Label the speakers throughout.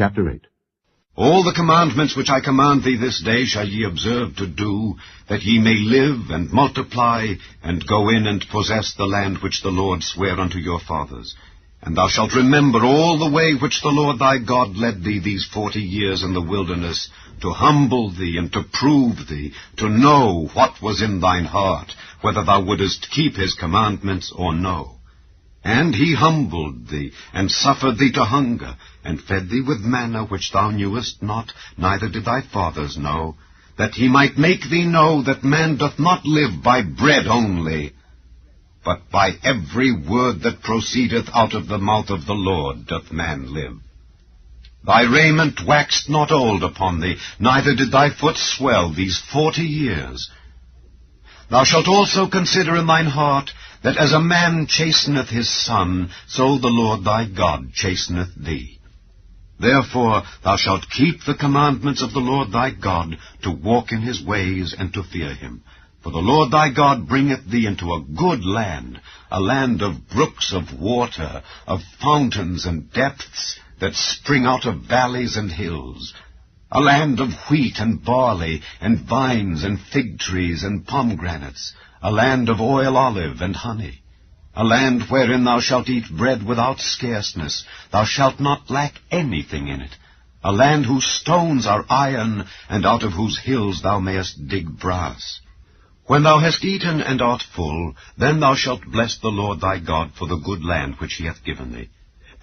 Speaker 1: Chapter 8.
Speaker 2: All the commandments which I command thee this day shall ye observe to do, that ye may live and multiply, and go in and possess the land which the Lord sware unto your fathers. And thou shalt remember all the way which the Lord thy God led thee these 40 years in the wilderness, to humble thee and to prove thee, to know what was in thine heart, whether thou wouldest keep his commandments or no. And he humbled thee, and suffered thee to hunger, and fed thee with manna which thou knewest not, neither did thy fathers know, that he might make thee know that man doth not live by bread only, but by every word that proceedeth out of the mouth of the Lord doth man live. Thy raiment waxed not old upon thee, neither did thy foot swell these 40 years. Thou shalt also consider in thine heart, that as a man chasteneth his son, so the Lord thy God chasteneth thee. Therefore thou shalt keep the commandments of the Lord thy God, to walk in his ways and to fear him. For the Lord thy God bringeth thee into a good land, a land of brooks of water, of fountains and depths, that spring out of valleys and hills, a land of wheat and barley, and vines and fig trees and pomegranates, a land of oil olive and honey, a land wherein thou shalt eat bread without scarceness, thou shalt not lack anything in it, a land whose stones are iron, and out of whose hills thou mayest dig brass. When thou hast eaten and art full, then thou shalt bless the Lord thy God for the good land which he hath given thee.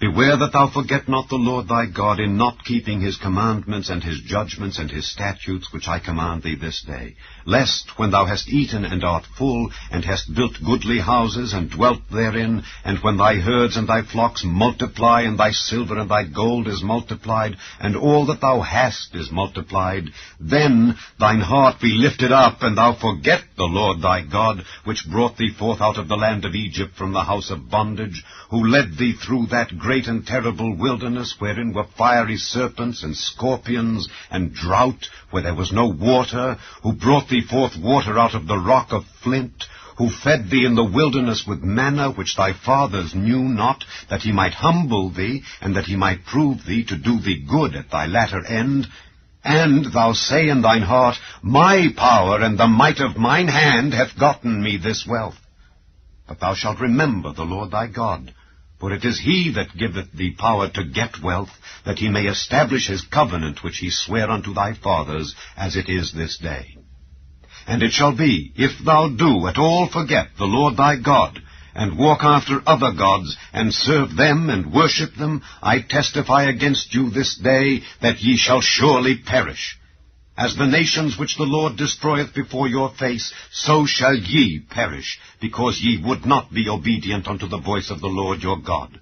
Speaker 2: Beware that thou forget not the Lord thy God in not keeping his commandments and his judgments and his statutes which I command thee this day, lest, when thou hast eaten and art full, and hast built goodly houses and dwelt therein, and when thy herds and thy flocks multiply, and thy silver and thy gold is multiplied, and all that thou hast is multiplied, then thine heart be lifted up, and thou forget the Lord thy God, which brought thee forth out of the land of Egypt from the house of bondage, who led thee through that great and terrible wilderness, wherein were fiery serpents and scorpions, and drought, where there was no water, who brought thee forth water out of the rock of flint, who fed thee in the wilderness with manna which thy fathers knew not, that he might humble thee, and that he might prove thee to do thee good at thy latter end. And thou say in thine heart, My power and the might of mine hand hath gotten me this wealth. But thou shalt remember the Lord thy God, for it is he that giveth thee power to get wealth, that he may establish his covenant which he sware unto thy fathers, as it is this day. And it shall be, if thou do at all forget the Lord thy God, and walk after other gods, and serve them and worship them, I testify against you this day, that ye shall surely perish. As the nations which the Lord destroyeth before your face, so shall ye perish, because ye would not be obedient unto the voice of the Lord your God.